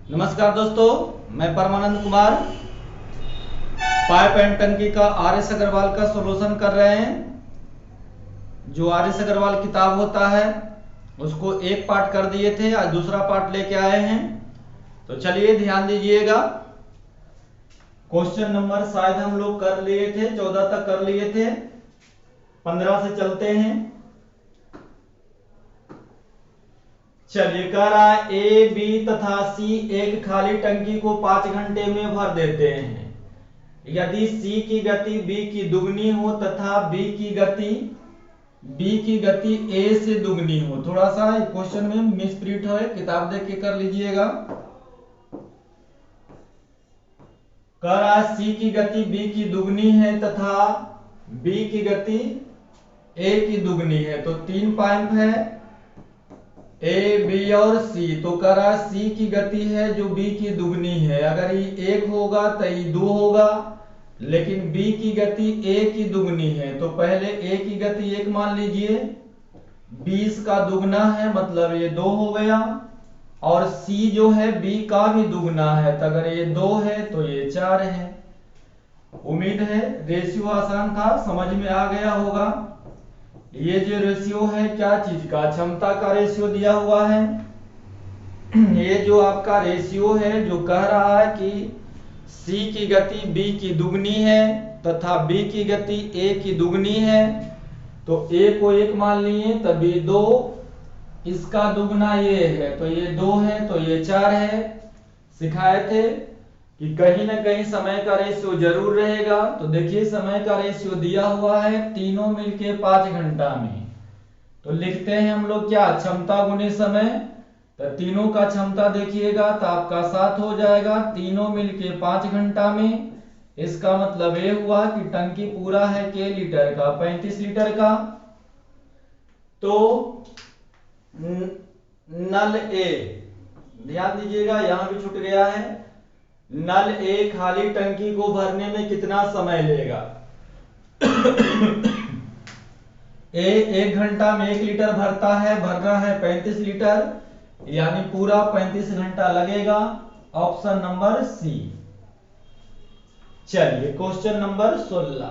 नमस्कार दोस्तों, मैं परमानंद कुमार पाइप एंड टंकी का आर.एस. अग्रवाल का सॉल्यूशन कर रहे हैं। जो आर.एस. अग्रवाल किताब होता है उसको एक पार्ट कर दिए थे, आज दूसरा पार्ट लेके आए हैं। तो चलिए ध्यान दीजिएगा। क्वेश्चन नंबर शायद हम लोग कर लिए थे, 14 तक कर लिए थे, 15 से चलते हैं। चलिए, कह रहा है ए, बी तथा सी एक खाली टंकी को 5 घंटे में भर देते हैं। यदि सी की गति बी की दुगनी हो तथा बी की गति ए से दुगनी हो। थोड़ा सा क्वेश्चन में मिसप्रिंट है, किताब देख के कर लीजिएगा। कह रहा है सी की गति बी की दुगनी है तथा बी की गति ए की दुगनी है। तो 3 पाइप है, ए, बी और सी। तो कह रहा है सी की गति है जो बी की दुगनी है। अगर ये 1 होगा तो ये 2 होगा, लेकिन बी की गति ए की दुगनी है। तो पहले ए की गति 1 मान लीजिए, 20 का दुगना है मतलब ये 2 हो गया, और सी जो है बी का भी दुगना है, तो अगर ये 2 है तो ये 4 है। उम्मीद है रेशियो आसान था, समझ में आ गया होगा। ये जो रेशियो है क्या चीज का, क्षमता का रेशियो दिया हुआ है। ये जो आपका रेशियो है जो कह रहा है कि सी की गति बी की दुगनी है तथा बी की गति ए की दुगनी है। तो ए को 1 मान लिए, तभी 2, इसका दुगना ये है तो ये 2 है, तो ये 4 है। सिखाए थे कि कहीं ना कहीं समय का रेशियो जरूर रहेगा। तो देखिए समय का रेशियो दिया हुआ है, तीनों मिलके 5 घंटा में। तो लिखते हैं हम लोग क्या, क्षमता गुने समय। तो तीनों का क्षमता देखिएगा तो आपका 7 हो जाएगा, तीनों मिलके 5 घंटा में। इसका मतलब ये हुआ कि टंकी पूरा है के लीटर का, 35 लीटर का। तो नल ए, ध्यान दीजिएगा यहां भी छूट गया है। नल ए खाली टंकी को भरने में कितना समय लेगा। ए 1 घंटा में 1 लीटर भरता है, भरना है 35 लीटर, यानी पूरा 35 घंटा लगेगा। Option number C. चलिए क्वेश्चन नंबर 16।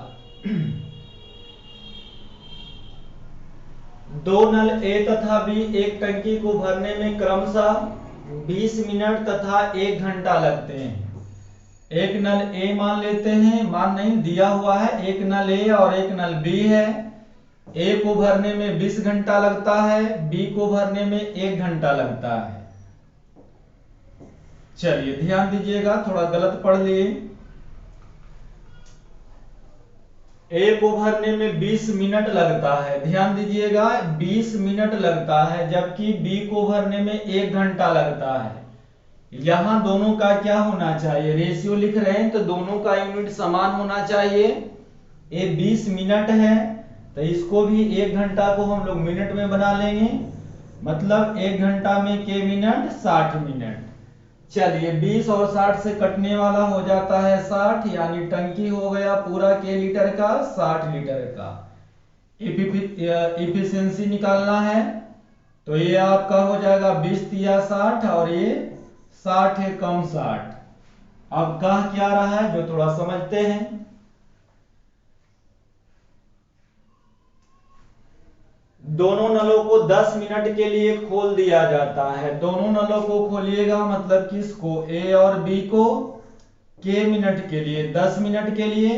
2 नल ए तथा बी एक टंकी को भरने में क्रमशः 20 मिनट तथा 1 घंटा लगते हैं। एक नल ए मान लेते हैं, मान नहीं दिया हुआ है, एक नल ए और एक नल बी है। ए को भरने में 20 घंटा लगता है, बी को भरने में 1 घंटा लगता है। चलिए ध्यान दीजिएगा, थोड़ा गलत पढ़ लिए। ए को भरने में 20 मिनट लगता है, ध्यान दीजिएगा 20 मिनट लगता है, जबकि बी को भरने में 1 घंटा लगता है। यहां दोनों का क्या होना चाहिए, रेशियो लिख रहे हैं तो दोनों का यूनिट समान होना चाहिए। ये 20 मिनट है तो इसको भी 1 घंटा को हम लोग मिनट में बना लेंगे, मतलब 1 घंटा में के मिनट 60 मिनट। चलिए 20 और 60 से कटने वाला हो जाता है 60, यानी टंकी हो गया पूरा के लीटर का 60 लीटर का। इफिशियंसी निकालना है तो ये आपका हो जाएगा 20 तिया 60, और ये 60 है कम 60। अब कह क्या रहा है जो थोड़ा समझते हैं। दोनों नलों को 10 मिनट के लिए खोल दिया जाता है। दोनों नलों को खोलिएगा मतलब किसको, ए और बी को, के मिनट के लिए, 10 मिनट के लिए।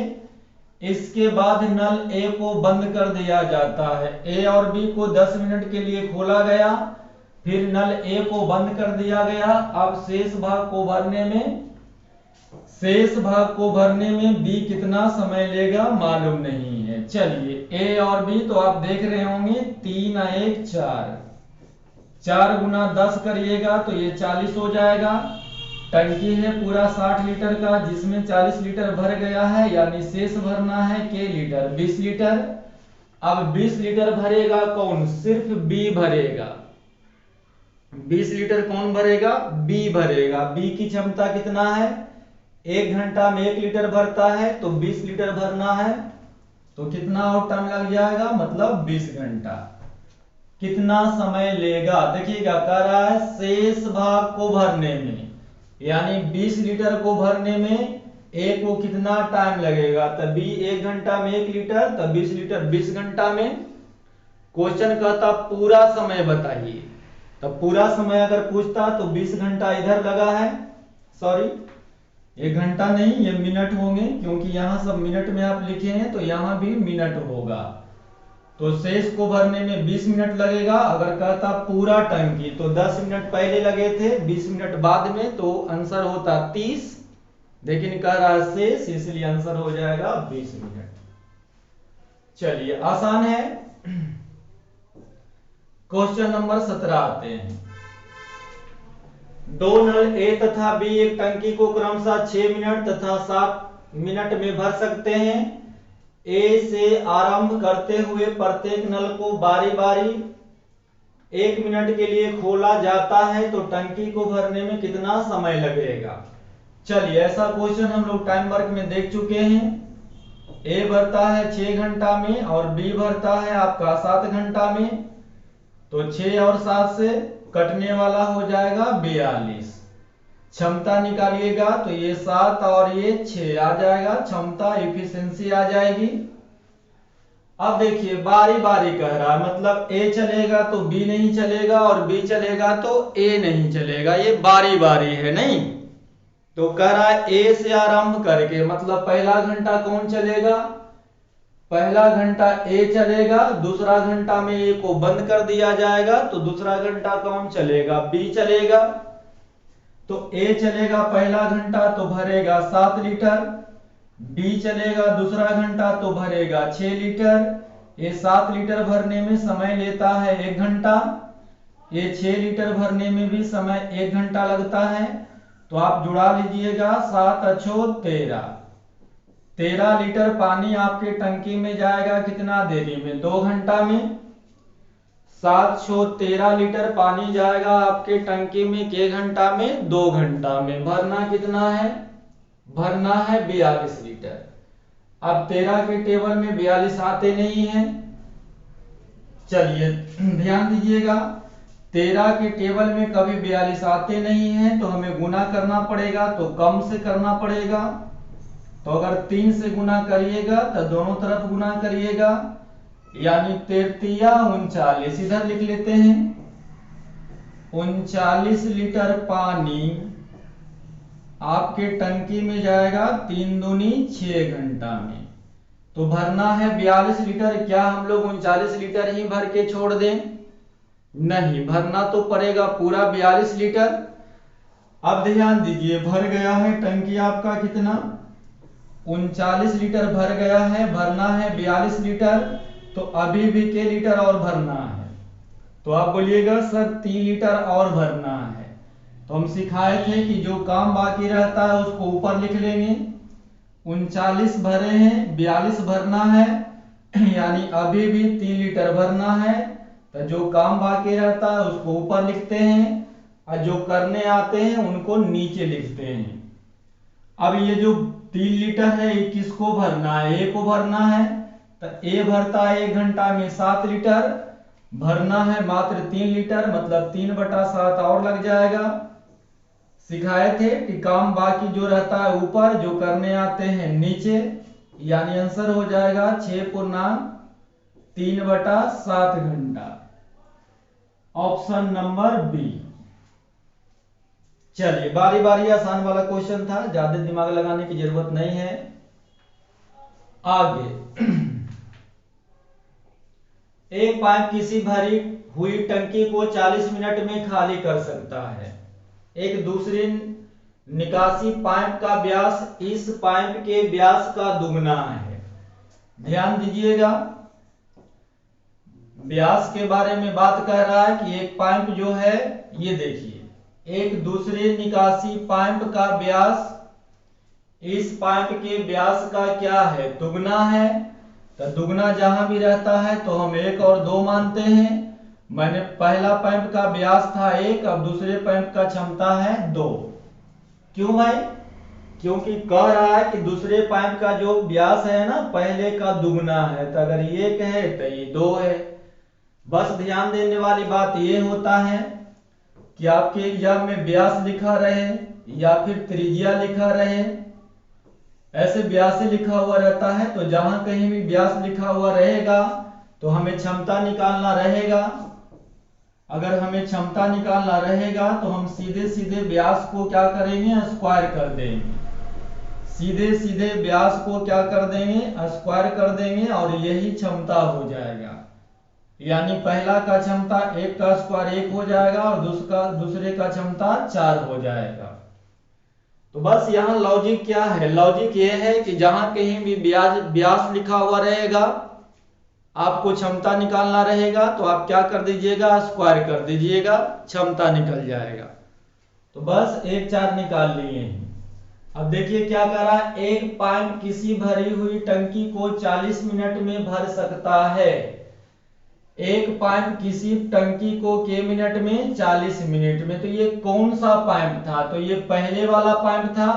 इसके बाद नल ए को बंद कर दिया जाता है। ए और बी को 10 मिनट के लिए खोला गया, फिर नल ए को बंद कर दिया गया। अब शेष भाग को भरने में बी कितना समय लेगा मालूम नहीं है। चलिए ए और बी तो आप देख रहे होंगे, 3 और 1 4, 4 गुना 10 करिएगा तो ये 40 हो जाएगा। टंकी है पूरा 60 लीटर का, जिसमें 40 लीटर भर गया है, यानी शेष भरना है के लीटर 20 लीटर। अब 20 लीटर भरेगा कौन, सिर्फ बी भरेगा। 20 लीटर कौन भरेगा, बी भरेगा। बी की क्षमता कितना है, 1 घंटा में 1 लीटर भरता है, तो 20 लीटर भरना है तो कितना और टाइम लग जाएगा, मतलब 20 घंटा। कितना समय लेगा देखिएगा, कह रहा है शेष भाग को भरने में। यानी 20 लीटर को भरने में ए को कितना टाइम लगेगा, तभी 1 घंटा में 1 लीटर, तब 20 लीटर 20 घंटा में। क्वेश्चन कहता पूरा समय बताइए, तब पूरा समय अगर पूछता तो 20 घंटा इधर लगा है, सॉरी 1 घंटा नहीं, ये मिनट होंगे, क्योंकि यहाँ सब मिनट में आप लिखे हैं तो यहाँ भी मिनट होगा। तो शेष को भरने में 20 मिनट लगेगा। अगर कहता पूरा टंकी तो 10 मिनट पहले लगे थे, 20 मिनट बाद में, तो आंसर होता 30, लेकिन कह रहा है शेष, इसलिए आंसर हो जाएगा 20 मिनट। चलिए आसान है। क्वेश्चन नंबर 17 आते हैं। दो नल ए तथा बी एक टंकी को क्रमशः 6 मिनट तथा 7 मिनट में भर सकते हैं। ए से आरंभ करते हुए प्रत्येक नल को बारी बारी 1 मिनट के लिए खोला जाता है, तो टंकी को भरने में कितना समय लगेगा। चलिए ऐसा क्वेश्चन हम लोग टाइम वर्क में देख चुके हैं। ए भरता है 6 घंटा में और बी भरता है आपका 7 घंटा में, तो 6 और 7 से कटने वाला हो जाएगा 42। क्षमता निकालिएगा तो ये 7 और ये 6 आ जाएगा, क्षमता इफिशिएंसी आ जाएगी। अब देखिए बारी बारी कह रहा है, मतलब ए चलेगा तो बी नहीं चलेगा और बी चलेगा तो ए नहीं चलेगा, ये बारी बारी है नहीं। तो कह रहा है ए से आरंभ करके, मतलब पहला घंटा कौन चलेगा, पहला घंटा ए चलेगा, दूसरा घंटा में ए को बंद कर दिया जाएगा, तो दूसरा घंटा कौन चलेगा, बी चलेगा। तो ए चलेगा पहला घंटा तो भरेगा 7 लीटर, बी चलेगा दूसरा घंटा तो भरेगा 6 लीटर। ये 7 लीटर भरने में समय लेता है 1 घंटा, ये 6 लीटर भरने में भी समय 1 घंटा लगता है। तो आप जुड़ा लीजिएगा, 7 अच्छो 13 लीटर पानी आपके टंकी में जाएगा कितना देरी में, 2 घंटा में। 7 छो 13 लीटर पानी जाएगा आपके टंकी में के घंटा में, 2 घंटा में। भरना कितना है, भरना है 42 लीटर। अब 13 के टेबल में 42 आते नहीं है, चलिए ध्यान दीजिएगा, 13 के टेबल में कभी 42 आते नहीं है, तो हमें गुना करना पड़ेगा, तो कम से करना पड़ेगा। तो अगर 3 से गुना करिएगा तो दोनों तरफ गुना करिएगा, यानी 33 39, इधर लिख लेते हैं। 39 लीटर पानी आपके टंकी में जाएगा 3 दूनी 6 घंटा में। तो भरना है 42 लीटर। क्या हम लोग 39 लीटर ही भर के छोड़ दें, नहीं, भरना तो पड़ेगा पूरा 42 लीटर। अब ध्यान दीजिए, भर गया है टंकी आपका कितना, 39 लीटर भर गया है, भरना है 42 लीटर, तो अभी भी के लीटर और भरना है। तो आप बोलिएगा सर 3 लीटर और भरना है। तो हम सिखाए थे कि जो काम बाकी रहता है उसको ऊपर लिख लेंगे। 39 भरे हैं, 42 भरना है, यानी अभी भी 3 लीटर भरना है। तो जो काम बाकी रहता है उसको ऊपर लिखते हैं और जो करने आते हैं उनको नीचे लिखते हैं। अब ये जो 3 लीटर है ये किसको भरना है, ए को भरना है। तो ए भरता है 1 घंटा में 7 लीटर, भरना है मात्र 3 लीटर, मतलब 3/7 और लग जाएगा। सिखाए थे कि काम बाकी जो रहता है ऊपर, जो करने आते हैं नीचे, यानी आंसर हो जाएगा 6/3/7 घंटा, ऑप्शन नंबर बी। चलिए बारी बारी आसान वाला क्वेश्चन था, ज्यादा दिमाग लगाने की जरूरत नहीं है। आगे एक पाइप किसी भरी हुई टंकी को 40 मिनट में खाली कर सकता है। एक दूसरी निकासी पाइप का व्यास इस पाइप के व्यास का दुगना है। ध्यान दीजिएगा, व्यास के बारे में बात कर रहा है कि एक पाइप जो है, ये देखिए, एक दूसरे निकासी पाइप का व्यास इस पाइप के व्यास का क्या है, दुगना है। तो दुगना जहां भी रहता है तो हम 1 और 2 मानते हैं। मैंने पहला पाइप का व्यास था 1, अब दूसरे पाइप का क्षमता है 2। क्यों भाई, क्योंकि कह रहा है कि दूसरे पाइप का जो व्यास है ना पहले का दुगना है, तो अगर ये 1 है तो ये 2 है। बस ध्यान देने वाली बात ये होता है, कि आपके एग्जाम में व्यास लिखा रहे या फिर त्रिज्या लिखा रहे। ऐसे व्यास लिखा हुआ रहता है, तो जहां कहीं भी व्यास लिखा हुआ रहेगा तो हमें क्षमता निकालना रहेगा। अगर हमें क्षमता निकालना रहेगा तो हम सीधे सीधे व्यास को क्या करेंगे, स्क्वायर कर देंगे। सीधे सीधे व्यास को क्या कर देंगे, स्क्वायर कर देंगे और यही क्षमता हो जाएगा। यानी पहला का क्षमता 1 का स्क्वायर 1 हो जाएगा और दूसरे का क्षमता 4 हो जाएगा। तो बस यहाँ लॉजिक क्या है, लॉजिक ये है कि जहां कहीं भी व्यास लिखा हुआ रहेगा, आपको क्षमता निकालना रहेगा, तो आप क्या कर दीजिएगा, स्क्वायर कर दीजिएगा, क्षमता निकल जाएगा। तो बस 1 4 निकाल लिए हैं। अब देखिए क्या करा, एक पाइप किसी भरी हुई टंकी को 40 मिनट में भर सकता है। एक पाइप किसी टंकी को के मिनट में, 40 मिनट में। तो ये कौन सा पाइप था, तो ये पहले वाला पाइप था।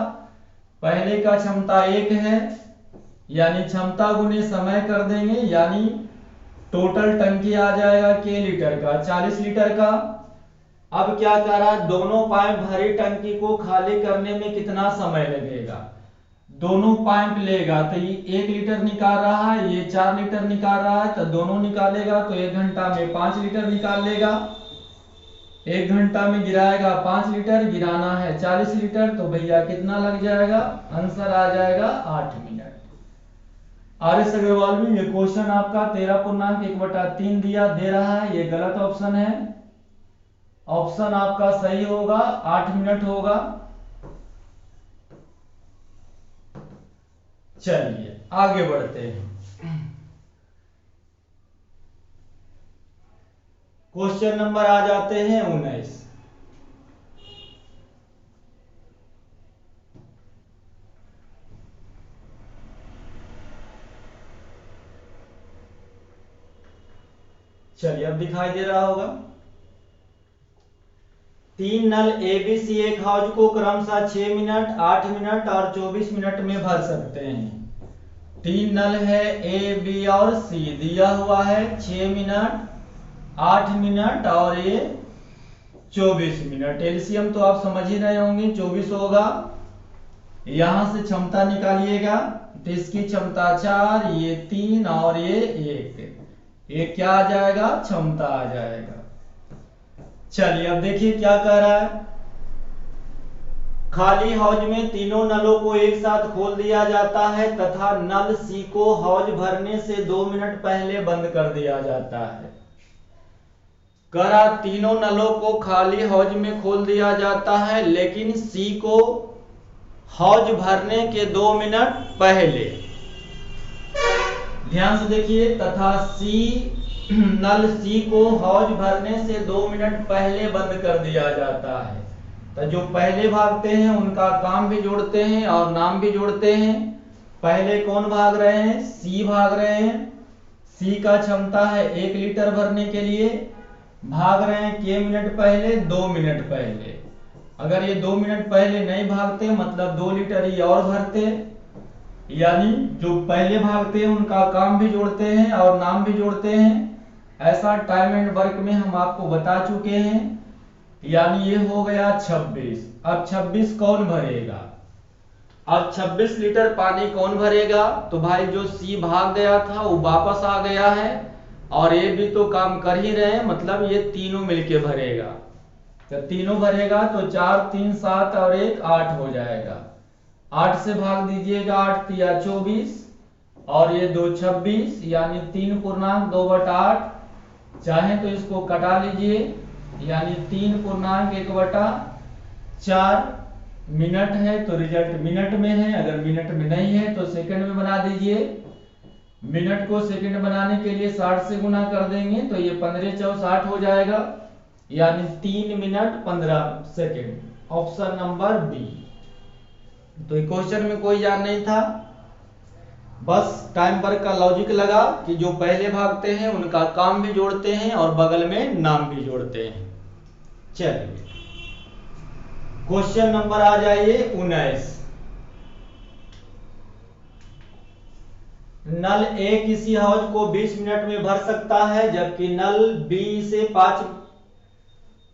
पहले का क्षमता 1 है, यानी क्षमता गुने समय कर देंगे, यानी टोटल टंकी आ जाएगा के लीटर का, 40 लीटर का। अब क्या करा, दोनों पाइप भरी टंकी को खाली करने में कितना समय लगेगा, दोनों पाइप लेगा तो ये 1 लीटर निकाल रहा है, ये 4 लीटर निकाल रहा है, तो दोनों निकालेगा तो 1 घंटा में 5 लीटर निकाल लेगा। 1 घंटा में गिराएगा 5 लीटर, गिराना है 40 लीटर, तो भैया कितना लग जाएगा, आंसर आ जाएगा 8 मिनट। आर.एस. अग्रवाल में ये क्वेश्चन आपका 13.1/3 दे रहा है, ये गलत ऑप्शन है। ऑप्शन आपका सही होगा, 8 मिनट होगा। चलिए आगे बढ़ते हैं। क्वेश्चन नंबर आ जाते हैं 19। चलिए अब दिखाई दे रहा होगा। 3 नल ABC एक हौज को क्रमशः 6 मिनट, 8 मिनट और 24 मिनट में भर सकते हैं। 3 नल है A, B और C, दिया हुआ है 6 मिनट, 8 मिनट और ये 24 मिनट। एलसीएम तो आप समझ ही रहे होंगे, 24 होगा। यहां से क्षमता निकालिएगा, तो इसकी क्षमता 4, ये 3 और ये 1, ये क्या आ जाएगा, क्षमता आ जाएगा। चलिए अब देखिए क्या कह रहा है, खाली हौज में तीनों नलों को एक साथ खोल दिया जाता है तथा नल सी को हौज भरने से 2 मिनट पहले बंद कर दिया जाता है। करा तीनों नलों को खाली हौज में खोल दिया जाता है, लेकिन सी को हौज भरने के 2 मिनट पहले, ध्यान से देखिए, तथा नल सी को हौज भरने से 2 मिनट पहले बंद कर दिया जाता है। तो जो पहले भागते हैं उनका काम भी जोड़ते हैं और नाम भी जोड़ते हैं। पहले कौन भाग रहे हैं, सी भाग रहे हैं। सी का क्षमता है 1 लीटर भरने के लिए, भाग रहे हैं के मिनट पहले, 2 मिनट पहले। अगर ये 2 मिनट पहले नहीं भागते, मतलब 2 लीटर ये और भरते। यानी जो पहले भागते हैं उनका काम भी जोड़ते हैं और नाम भी जोड़ते हैं। ऐसा टाइम एंड वर्क में हम आपको बता चुके हैं। यानी ये हो गया 26। अब 26 कौन भरेगा, अब 26 लीटर पानी कौन भरेगा, तो भाई जो सी भाग गया था वो वापस आ गया है और ये भी तो काम कर ही रहे हैं, मतलब ये तीनों मिलके भरेगा। तो तीनों भरेगा तो 4 3 7 और 1 8 हो जाएगा। 8 से भाग दीजिएगा, 8 तिया 24 और ये 2 26, यानी 3 पूर्णांक 2/8। चाहे तो इसको कटा लीजिए, यानी 3 पूर्णांक 1/4 मिनट है, तो रिजल्ट मिनट में है। अगर मिनट में नहीं है तो सेकंड में बना दीजिए। मिनट को सेकंड बनाने के लिए 60 से गुना कर देंगे, तो ये 15 4 60 हो जाएगा, यानी 3 minute 15 second. Option number B. तो क्वेश्चन में कोई याद नहीं था, बस टाइम वर्क का लॉजिक लगा कि जो पहले भागते हैं उनका काम भी जोड़ते हैं और बगल में नाम भी जोड़ते हैं। चलिए क्वेश्चन नंबर आ जाइए 19। नल ए किसी हौज को 20 मिनट में भर सकता है, जबकि नल बी से 5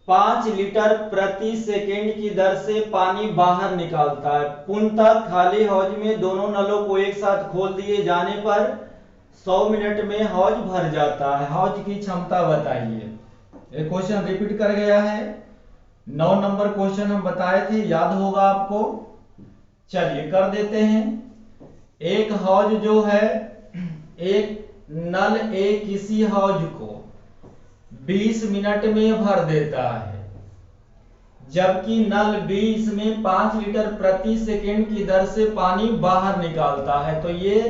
5 लीटर प्रति सेकेंड की दर से पानी बाहर निकालता है। पूर्णतः खाली हौज में दोनों नलों को एक साथ खोल दिए जाने पर 100 मिनट में हौज भर जाता है। हौज की क्षमता बताइए। ये क्वेश्चन रिपीट कर गया है। 9 नंबर क्वेश्चन हम बताए थे, याद होगा आपको। चलिए कर देते हैं। एक हौज जो है, एक नल ए किसी हौज को 20 मिनट में भर देता है, जबकि नल बी इसमें 5 लीटर प्रति सेकेंड की दर से पानी बाहर निकालता है। तो ये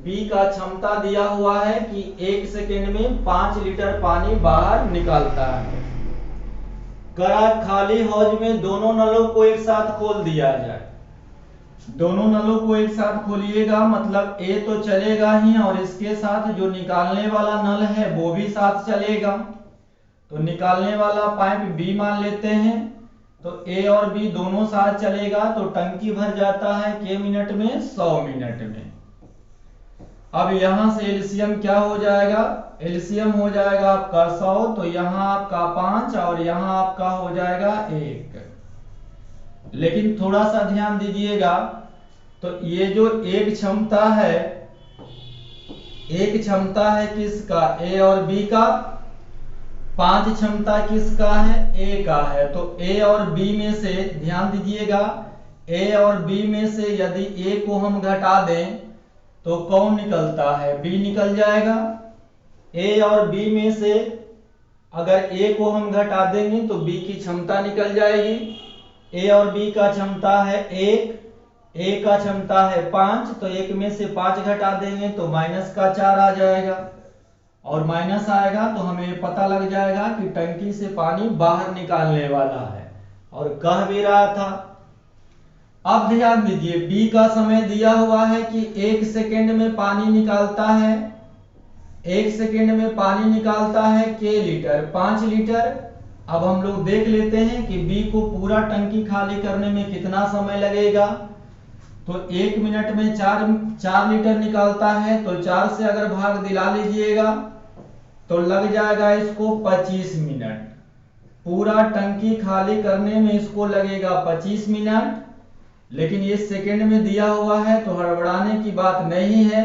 बी का क्षमता दिया हुआ है कि 1 सेकेंड में 5 लीटर पानी बाहर निकालता है। करा खाली हौज में दोनों नलों को एक साथ खोल दिया जाए। दोनों नलों को एक साथ खोलिएगा मतलब ए तो चलेगा ही और इसके साथ जो निकालने वाला नल है वो भी साथ चलेगा। तो निकालने वाला पाइप बी मान लेते हैं, तो ए और बी दोनों साथ चलेगा तो टंकी भर जाता है के मिनट में, 100 मिनट में। अब यहां से एलसीएम क्या हो जाएगा, एलसीएम हो जाएगा आपका 100, तो यहां आपका 5 और यहां आपका हो जाएगा 1। लेकिन थोड़ा सा ध्यान दीजिएगा, तो ये जो एक क्षमता है, एक क्षमता है किसका, ए और बी का। 5 क्षमता किसका है, ए का है। तो ए और बी में से ध्यान दीजिएगा, ए और बी में से यदि ए को हम घटा दें तो कौन निकलता है, बी निकल जाएगा। ए और बी में से अगर ए को हम घटा देंगे तो बी की क्षमता निकल जाएगी। ए और बी का क्षमता है 1, ए का क्षमता है 5, तो 1 में से 5 घटा देंगे तो माइनस का 4 आ जाएगा। और माइनस आएगा तो हमें पता लग जाएगा कि टंकी से पानी बाहर निकालने वाला है, और कह भी रहा था। अब ध्यान दीजिए, बी का समय दिया हुआ है कि 1 सेकेंड में पानी निकालता है, 1 सेकेंड में पानी निकालता है के लीटर, 5 लीटर। अब हम लोग देख लेते हैं कि बी को पूरा टंकी खाली करने में कितना समय लगेगा। तो 1 मिनट में 4 लीटर निकालता है, तो 4 से अगर भाग दिला लीजिएगा तो लग जाएगा इसको 25 मिनट। पूरा टंकी खाली करने में इसको लगेगा 25 मिनट। लेकिन ये सेकंड में दिया हुआ है तो हड़बड़ाने की बात नहीं है।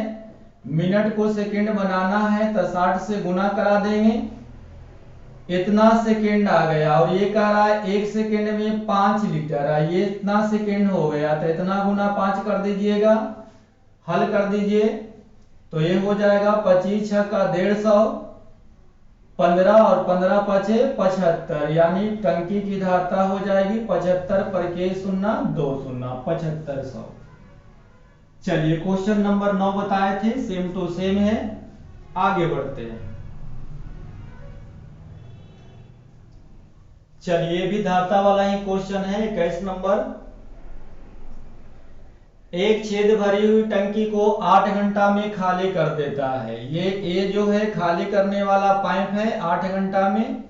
मिनट को सेकंड बनाना है तो 60 से गुना करा देंगे, इतना सेकंड आ गया। और ये कह रहा है 1 सेकंड में 5 लीटर है, ये इतना सेकंड हो गया, तो इतना गुना 5 कर दीजिएगा, हल कर दीजिए तो ये हो जाएगा 25 6 का 150, 15 और 15 5 75, यानी टंकी की धारता हो जाएगी 75 पर के 0 2 0 7500। चलिए क्वेश्चन नंबर 9 बताए थे, सेम टू सेम है, आगे बढ़ते हैं। चलिए भी धारता वाला ही क्वेश्चन है, 21 नंबर। एक छेद भरी हुई टंकी को 8 घंटा में खाली कर देता है। ये ए जो है खाली करने वाला पाइप है 8 घंटा में।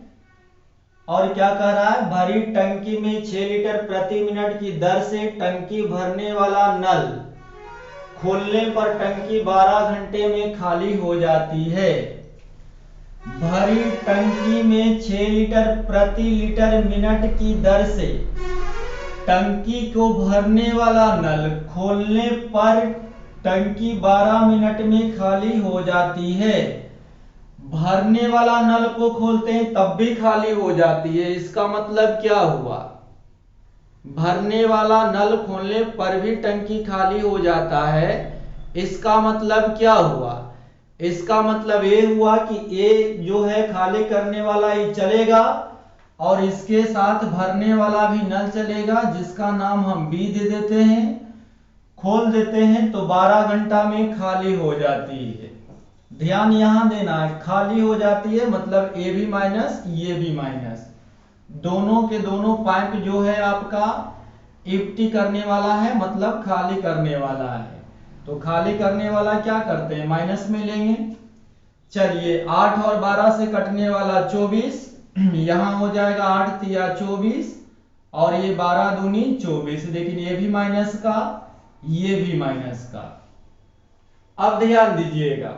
और क्या कह रहा है, भरी टंकी में 6 लीटर प्रति मिनट की दर से टंकी भरने वाला नल खोलने पर टंकी 12 घंटे में खाली हो जाती है। भरी टंकी में 6 लीटर प्रति लीटर मिनट की दर से टंकी को भरने वाला नल खोलने पर टंकी 12 मिनट में खाली हो जाती है। भरने वाला नल को खोलते हैं तब भी खाली हो जाती है, इसका मतलब क्या हुआ, भरने वाला नल खोलने पर भी टंकी खाली हो जाता है, इसका मतलब क्या हुआ, इसका मतलब ये हुआ कि ए जो है खाली करने वाला ही चलेगा और इसके साथ भरने वाला भी नल चलेगा, जिसका नाम हम बी दे देते हैं। खोल देते हैं तो 12 घंटा में खाली हो जाती है। ध्यान यहां देना है, खाली हो जाती है मतलब ए भी माइनस ये भी माइनस, दोनों के दोनों पाइप जो है आपका इफ्टी करने वाला है, मतलब खाली करने वाला है। तो खाली करने वाला क्या करते हैं, माइनस में लेंगे। चलिए 8 और 12 से कटने वाला 24, यहां हो जाएगा 8 तिया 24 और ये 12 दूनी 24, लेकिन ये भी माइनस का ये भी माइनस का। अब ध्यान दीजिएगा,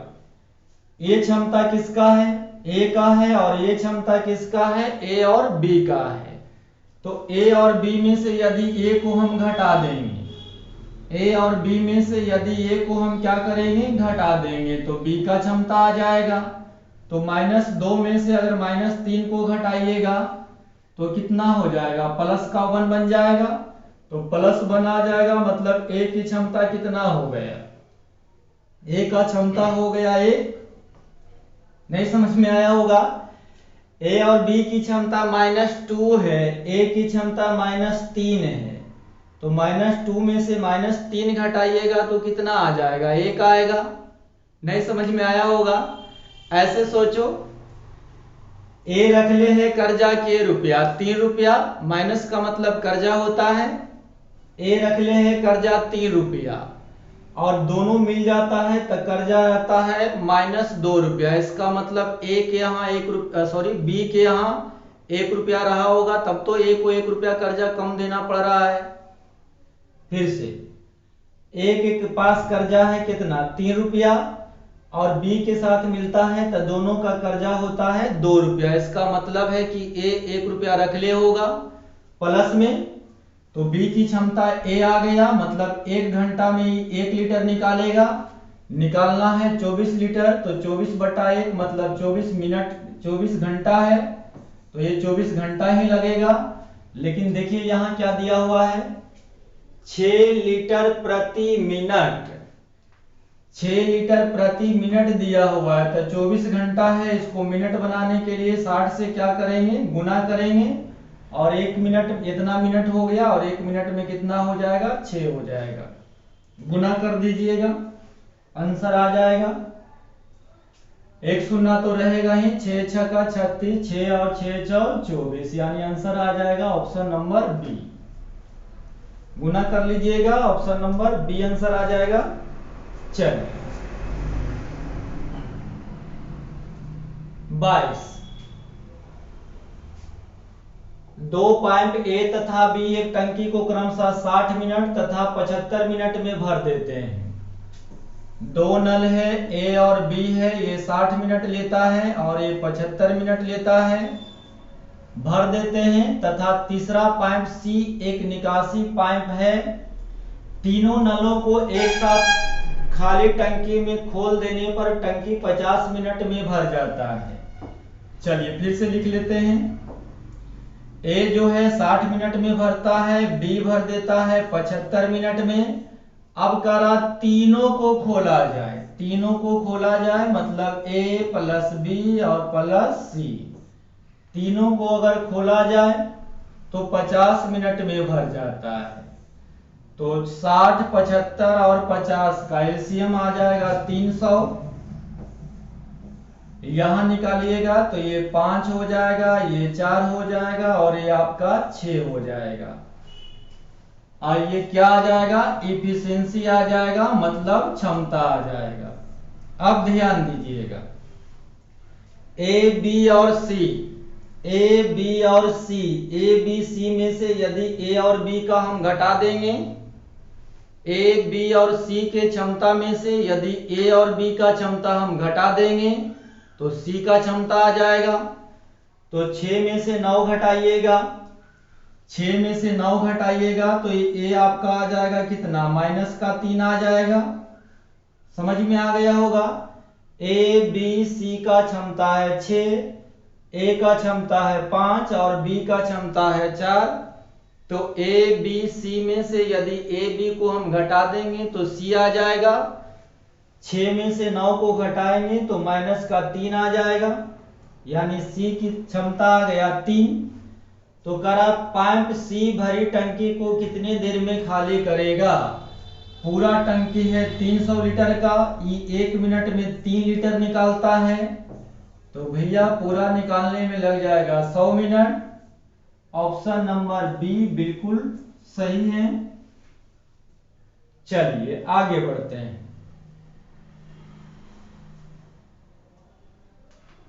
ये क्षमता किसका है, ए का है और ये क्षमता किसका है, ए और बी का है। तो ए और बी में से यदि ए को हम घटा देंगे, ए और बी में से यदि ए को हम क्या करेंगे, घटा देंगे, तो बी का क्षमता आ जाएगा। तो -2 में से अगर -3 को घटाइएगा तो कितना हो जाएगा, प्लस का 1 बन जाएगा। तो +1 आ जाएगा, मतलब ए की क्षमता कितना हो गया, ए का क्षमता हो गया 1। नहीं समझ में आया होगा। ए और बी की क्षमता -2 है, ए की क्षमता -3 है। तो -2 में से -3 घटाइएगा तो कितना आ जाएगा, 1 आएगा। नहीं समझ में आया होगा। ऐसे सोचो, ए रख ले है कर्जा के रुपया 3 रुपया, माइनस का मतलब कर्जा होता है। ए रख ले है कर्जा 3 रुपया और दोनों मिल जाता है तो कर्जा रहता है -2 रुपया। इसका मतलब ए के यहाँ बी के यहाँ 1 रुपया रहा होगा, तब तो ए को 1 रुपया कर्जा कम देना पड़ रहा है। फिर से ए के पास कर्जा है कितना, 3 रुपया, और बी के साथ मिलता है तो दोनों का कर्जा होता है 2 रुपया। इसका मतलब है कि ए 1 रुपया रख ले होगा प्लस में, तो बी की क्षमता ए आ गया, मतलब 1 घंटा में 1 लीटर निकालेगा। निकालना है 24 लीटर, तो 24/1 मतलब 24 मिनट, 24 घंटा है, तो ये 24 घंटा ही लगेगा। लेकिन देखिए यहाँ क्या दिया हुआ है, 6 लीटर प्रति मिनट, 6 लीटर प्रति मिनट दिया हुआ है। तो 24 घंटा है, इसको मिनट बनाने के लिए 60 से क्या करेंगे, गुना करेंगे, और 1 मिनट इतना मिनट हो गया, और 1 मिनट में कितना हो जाएगा, 6 हो जाएगा। गुना कर दीजिएगा, आंसर आ जाएगा। 1 शून्य तो रहेगा ही, 6 छक्का 36, 6 और 6 चौक 24, यानी आंसर आ जाएगा ऑप्शन नंबर बी। गुना कर लीजिएगा, ऑप्शन नंबर बी आंसर आ जाएगा। चलिए 22, 2 पाइप ए तथा बी एक टंकी को क्रमशः 60 मिनट तथा 75 मिनट में भर देते हैं। 2 नल है, ए और बी है, ये 60 मिनट लेता है और ये 75 मिनट लेता है, भर देते हैं। तथा तीसरा पाइप सी एक निकासी पाइप है। तीनों नलों को एक साथ खाली टंकी में खोल देने पर टंकी 50 मिनट में भर जाता है। चलिए फिर से लिख लेते हैं। ए जो है 60 मिनट में भरता है, बी भर देता है 75 मिनट में। अब करा तीनों को खोला जाए, तीनों को खोला जाए मतलब ए प्लस बी और प्लस सी, तीनों को अगर खोला जाए तो 50 मिनट में भर जाता है। तो 60, 75 और 50 का एलसीएम आ जाएगा 300। यहां निकालिएगा तो ये 5 हो जाएगा, ये 4 हो जाएगा और ये आपका 6 हो जाएगा। और ये क्या आ जाएगा, इफिशियंसी आ जाएगा, मतलब क्षमता आ जाएगा। अब ध्यान दीजिएगा, ए बी और सी, ए बी और सी, ए बी सी में से यदि ए और बी का हम घटा देंगे, ए बी और सी के क्षमता में से यदि ए और बी का क्षमता हम घटा देंगे तो सी का क्षमता आ जाएगा। तो 6 में से 9 घटाइएगा, 6 में से 9 घटाइएगा तो ए आपका आ जाएगा कितना, -3 आ जाएगा। समझ में आ गया होगा। ए बी सी का क्षमता है 6, ए का क्षमता है 5 और बी का क्षमता है 4। तो ए बी सी में से यदि ए बी को हम घटा देंगे तो सी आ जाएगा। 6 में से 9 को घटाएंगे तो -3 आ जाएगा, यानी सी की क्षमता आ गया 3। तो करा पाइप सी भरी टंकी को कितने देर में खाली करेगा। पूरा टंकी है 300 लीटर का, ये 1 मिनट में 3 लीटर निकालता है, तो भैया पूरा निकालने में लग जाएगा 100 मिनट। ऑप्शन नंबर बी बिल्कुल सही है। चलिए आगे बढ़ते हैं।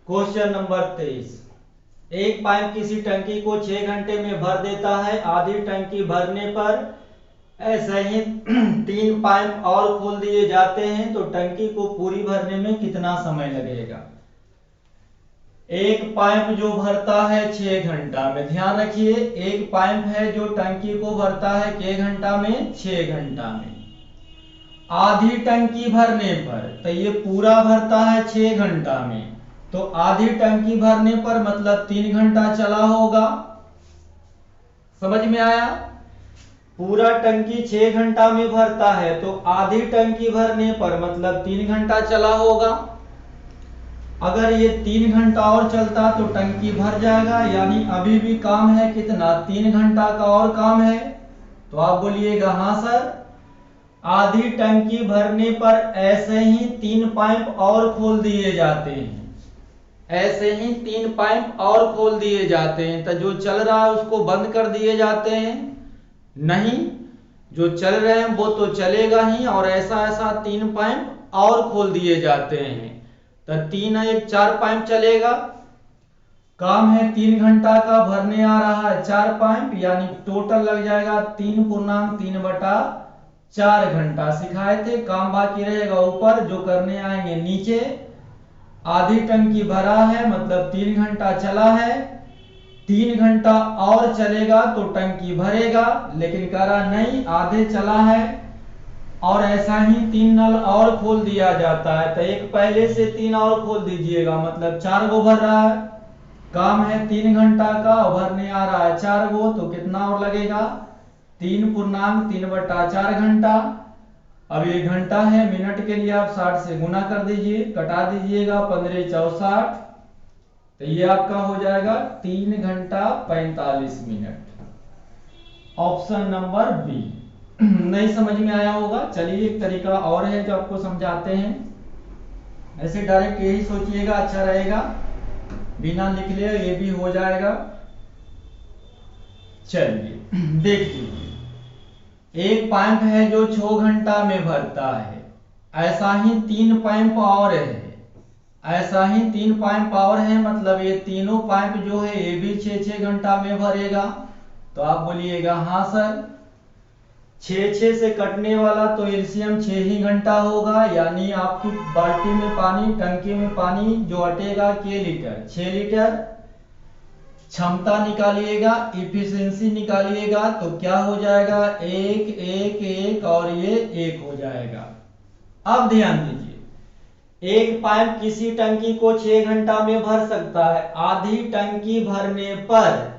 क्वेश्चन नंबर 23, एक पाइप किसी टंकी को 6 घंटे में भर देता है। आधी टंकी भरने पर ऐसे ही 3 पाइप और खोल दिए जाते हैं तो टंकी को पूरी भरने में कितना समय लगेगा। एक पाइप जो भरता है 6 घंटा में, ध्यान रखिए एक पाइप है जो टंकी को भरता है के घंटा में, 6 घंटा में। आधी टंकी भरने पर, तो ये पूरा भरता है 6 घंटा में, तो आधी टंकी भरने पर मतलब 3 घंटा चला होगा। समझ में आया? पूरा टंकी 6 घंटा में भरता है तो आधी टंकी भरने पर मतलब 3 घंटा चला होगा। अगर ये 3 घंटा और चलता तो टंकी भर जाएगा, यानी अभी भी काम है कितना, 3 घंटा का और काम है। तो आप बोलिएगा हाँ सर। आधी टंकी भरने पर ऐसे ही 3 पाइप और खोल दिए जाते हैं, ऐसे ही 3 पाइप और खोल दिए जाते हैं। तो जो चल रहा है उसको बंद कर दिए जाते हैं? नहीं, जो चल रहे हैं वो तो चलेगा ही, और ऐसा ऐसा 3 पाइप और खोल दिए जाते हैं। तो 3 1 4 पाइप चलेगा। काम है 3 घंटा का, भरने आ रहा है 4 पाइप, यानी टोटल लग जाएगा 3.3/4 घंटा। सिखाए थे, काम बाकी रहेगा ऊपर, जो करने आएंगे नीचे। आधी टंकी भरा है मतलब 3 घंटा चला है, 3 घंटा और चलेगा तो टंकी भरेगा, लेकिन कह रहा नहीं आधे चला है और ऐसा ही 3 नल और खोल दिया जाता है। तो एक पहले से 3 और खोल दीजिएगा, मतलब 4 गो भर रहा है। काम है 3 घंटा का, भरने आ रहा है 4 गो, तो कितना और लगेगा, 3.3/4 घंटा। अब ये घंटा है, मिनट के लिए आप 60 से गुना कर दीजिए, कटा दीजिएगा, 15 4 60, तो ये आपका हो जाएगा 3 घंटा 45 मिनट। Option number B. नहीं समझ में आया होगा? चलिए एक तरीका और है जो आपको समझाते हैं। ऐसे डायरेक्ट यही सोचिएगा, अच्छा रहेगा, बिना लिख लिए ये भी हो जाएगा। चलिए देख लीजिए, एक पाइप है जो 6 घंटा में भरता है, ऐसा ही 3 पाइप और है, ऐसा ही 3 पाइप और है, मतलब ये तीनों पाइप जो है ये भी 6 घंटा में भरेगा। तो आप बोलिएगा हाँ सर। 6 से कटने वाला तो एलसीएम 6 ही घंटा होगा, यानी आपकी बाल्टी में पानी, टंकी में पानी जो अटेगा के लीटर, 6 लीटर। क्षमता निकालिएगा, इफिशिएंसी निकालिएगा, तो क्या हो जाएगा, 1 1 1 और ये 1 हो जाएगा। अब ध्यान दीजिए, एक पाइप किसी टंकी को 6 घंटा में भर सकता है। आधी टंकी भरने पर,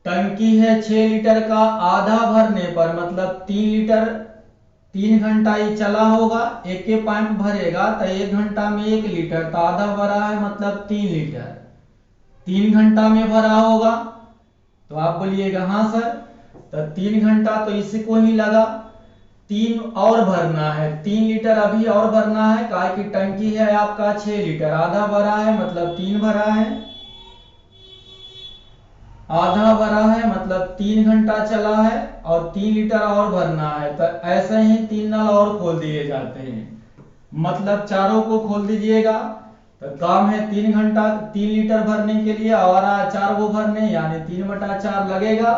टंकी है 6 लीटर का, आधा भरने पर मतलब 3 लीटर, 3 घंटा ही चला होगा, एक के पाइप भरेगा तो 1 घंटा में 1 लीटर, तो आधा भरा है मतलब 3 लीटर, 3 घंटा में भरा होगा। तो आप बोलिएगा हाँ सर। तो 3 घंटा तो इसी को ही लगा, 3 और भरना है, 3 लीटर अभी और भरना है, काहे की टंकी है आपका 6 लीटर, आधा भरा है मतलब 3 भरा है, आधा भरा है मतलब 3 घंटा चला है, और 3 लीटर और भरना है। तो ऐसे ही 3 नल और खोल दिए जाते हैं, मतलब चारों को खोल दीजिएगा। तो काम है 3 घंटा 3 लीटर भरने के लिए, और 4 को भरने, यानी 3/4 लगेगा,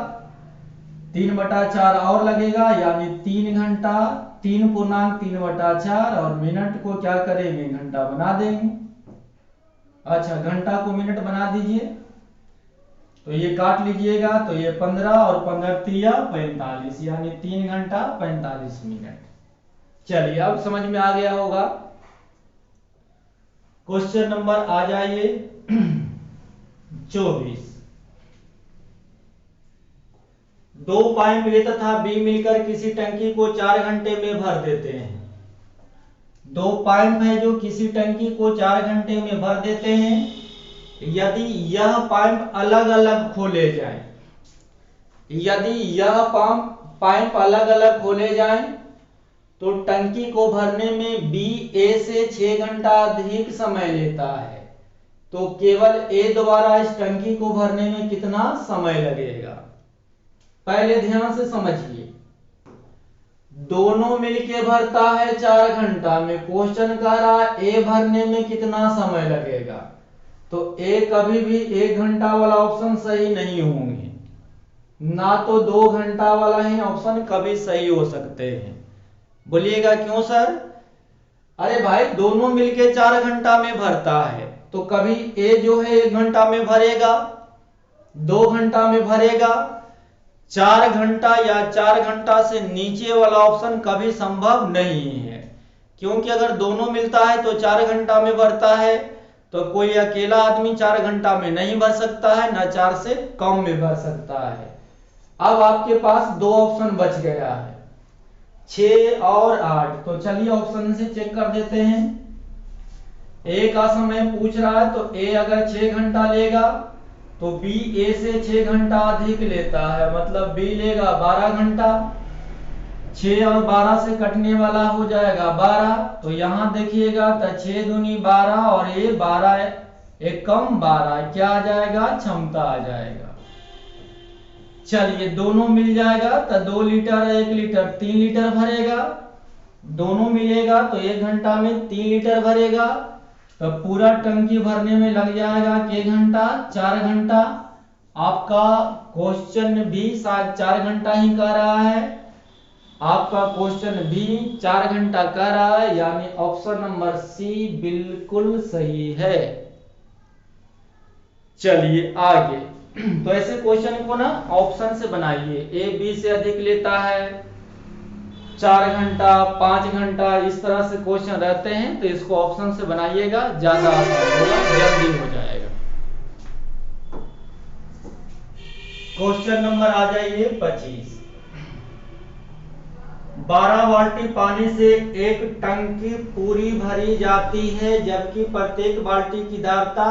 3/4 और लगेगा, यानी 3 घंटा, 3.3/4, और मिनट को क्या करेंगे, घंटा बना देंगे। अच्छा, घंटा को मिनट बना दीजिए, तो ये काट लीजिएगा, तो ये 15 और 15 3 45, यानी 3 घंटा 45 मिनट। चलिए अब समझ में आ गया होगा। क्वेश्चन नंबर आ जाइए 24। 2 पाइप ए तथा बी मिलकर किसी टंकी को 4 घंटे में भर देते हैं। 2 पाइप है जो किसी टंकी को 4 घंटे में भर देते हैं। यदि यह पाइप अलग अलग खोले जाए, यदि यह पाइप अलग अलग खोले जाए तो टंकी को भरने में बी ए से 6 घंटा अधिक समय लेता है, तो केवल ए द्वारा इस टंकी को भरने में कितना समय लगेगा। पहले ध्यान से समझिए, दोनों मिलके भरता है 4 घंटा में। क्वेश्चन कह रहा है ए भरने में कितना समय लगेगा, तो ए कभी भी 1 घंटा वाला ऑप्शन सही नहीं होंगे, ना तो 2 घंटा वाला ही ऑप्शन कभी सही हो सकते हैं। बोलिएगा क्यों सर? अरे भाई, दोनों मिलके 4 घंटा में भरता है, तो कभी ए जो है 1 घंटा में भरेगा, 2 घंटा में भरेगा, 4 घंटा या 4 घंटा से नीचे वाला ऑप्शन कभी संभव नहीं है। क्योंकि अगर दोनों मिलता है तो 4 घंटा में भरता है, तो कोई अकेला आदमी 4 घंटा में नहीं भर सकता है, ना 4 से कम में भर सकता है। अब आपके पास 2 ऑप्शन बच गया है, 6 और 8। तो चलिए ऑप्शन से चेक कर देते हैं। ए का समय पूछ रहा है, तो ए अगर 6 घंटा लेगा तो बी ए से 6 घंटा अधिक लेता है, मतलब बी लेगा 12 घंटा। 6 और 12 से कटने वाला हो जाएगा 12। तो यहां देखिएगा तो 6 दूनी 12 और ये 12 एक कम 12, क्या आ जाएगा, क्षमता आ जाएगा। चलिए दोनों मिल जाएगा तो 2 लीटर 1 लीटर 3 लीटर भरेगा, दोनों मिलेगा तो 1 घंटा में 3 लीटर भरेगा। तो पूरा टंकी भरने में लग जाएगा कितने घंटा, 4 घंटा। आपका क्वेश्चन भी शायद 4 घंटा ही कह रहा है, आपका क्वेश्चन भी 4 घंटा कह रहा है, यानी ऑप्शन नंबर सी बिल्कुल सही है। चलिए आगे। तो ऐसे क्वेश्चन को ना ऑप्शन से बनाइए, ए बी से अधिक लेता है, 4 घंटा 5 घंटा, इस तरह से क्वेश्चन रहते हैं, तो इसको ऑप्शन से बनाइएगा, ज्यादा आसान होगा, जल्दी हो जाएगा। क्वेश्चन नंबर आ जाइए 25। 12 बाल्टी पानी से एक टंकी पूरी भरी जाती है, जबकि प्रत्येक बाल्टी की धारता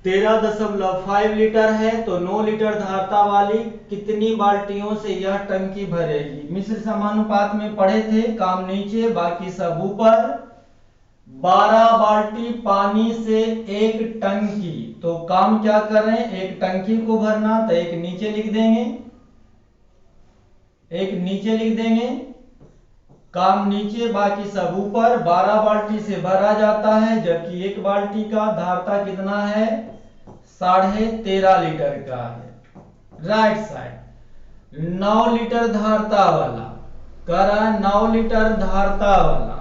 13.5 लीटर है, तो 9 लीटर धारता वाली कितनी बाल्टियों से यह टंकी भरेगी। मिश्र समानुपात में पढ़े थे, काम नीचे बाकी सब ऊपर। 12 बाल्टी पानी से एक टंकी, तो काम क्या कर रहे हैं, एक टंकी को भरना, तो एक नीचे लिख देंगे, एक नीचे लिख देंगे, काम नीचे बाकी सब ऊपर। 12 बाल्टी से भरा जाता है, जबकि एक बाल्टी का धारता कितना है, 13.5 लीटर का है। राइट साइड 9 लीटर धारता वाला कह रहा है, 9 लीटर धारता वाला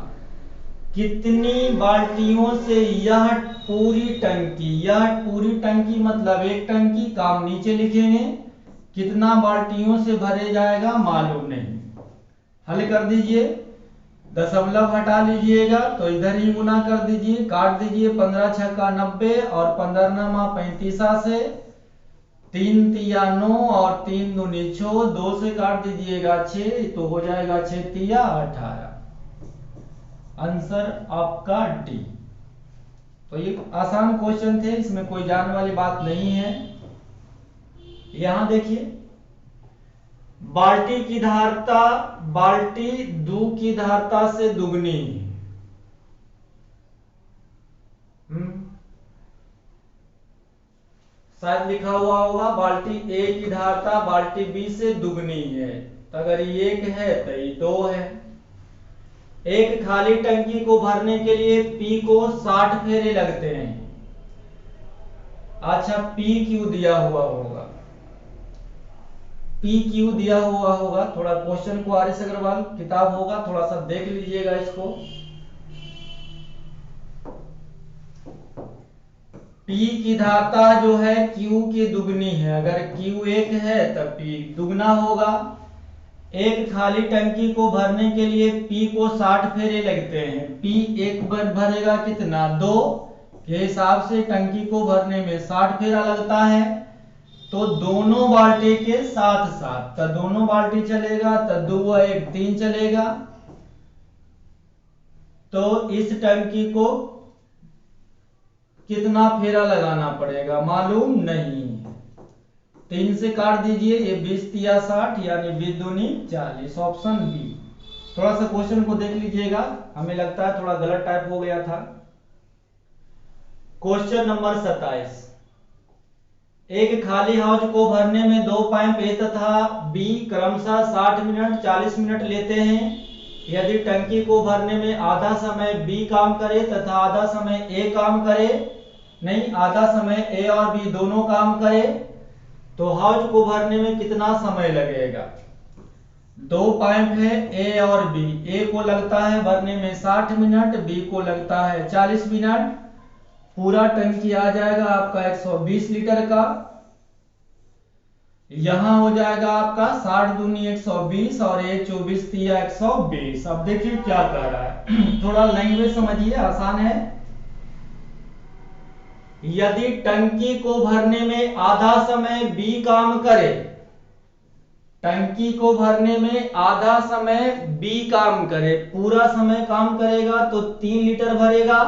कितनी बाल्टियों से यह पूरी टंकी, यह पूरी टंकी मतलब एक टंकी, काम नीचे लिखेंगे, कितना बाल्टियों से भरे जाएगा मालूम नहीं। हल कर दीजिए, दशमलव हटा लीजिएगा, तो इधर ही गुना कर दीजिए, काट दीजिए, 15 छक्का 90 और 15 नमा 35 से, 3 तिया 9 और 3 दूनी 6, 2 से काट दीजिएगा 6, तो हो जाएगा 6 तिया 18। आंसर आपका डी। तो ये आसान क्वेश्चन थे, इसमें कोई जानने वाली बात नहीं है। यहां देखिए, बाल्टी की धारता बाल्टी 2 की धारता से दुगनी है। शायद लिखा हुआ होगा बाल्टी ए की धारता बाल्टी बी से दुगनी है, तो अगर ये 1 है तो ये 2 है। एक खाली टंकी को भरने के लिए पी को 60 फेरे लगते हैं। अच्छा, पी क्यू दिया हुआ होगा, पी क्यू दिया हुआ होगा, थोड़ा क्वेश्चन को आर एस अग्रवाल किताब होगा, थोड़ा सा देख लीजिएगा इसको। पी की धारता जो है क्यू की दुगनी है, अगर क्यू 1 है तब पी दुगना होगा। एक खाली टंकी को भरने के लिए पी को 60 फेरे लगते हैं, पी एक बार भरेगा कितना, 2 के हिसाब से टंकी को भरने में 60 फेरा लगता है। तो दोनों बाल्टी के साथ साथ, तो दोनों बाल्टी चलेगा, तो 2 1 3 चलेगा। तो इस टंकी को कितना फेरा लगाना पड़ेगा मालूम नहीं, 3 से काट दीजिए, ये 20 तिया 60, यानी 20 दूनी 40, ऑप्शन बी। थोड़ा सा क्वेश्चन को देख लीजिएगा, हमें लगता है थोड़ा गलत टाइप हो गया था। Question number 27। एक खाली हाउस को भरने में 2 पाइप ए तथा बी क्रमशः 60 मिनट 40 मिनट लेते हैं। यदि टंकी को भरने में आधा समय बी काम करे तथा आधा समय ए काम करे, नहीं आधा समय ए और बी दोनों काम करे, तो हाउस को भरने में कितना समय लगेगा। 2 पाइप है ए और बी, ए को लगता है भरने में 60 मिनट, बी को लगता है 40 मिनट। पूरा टंकी आ जाएगा आपका 120 लीटर का। यहां हो जाएगा आपका 60 दूनी 120 और ये 24 तिया 120। अब देखिए क्या कर रहा है थोड़ा लैंग्वेज समझिए, आसान है। यदि टंकी को भरने में आधा समय बी काम करे, टंकी को भरने में आधा समय बी काम करे, पूरा समय काम करेगा तो 3 लीटर भरेगा,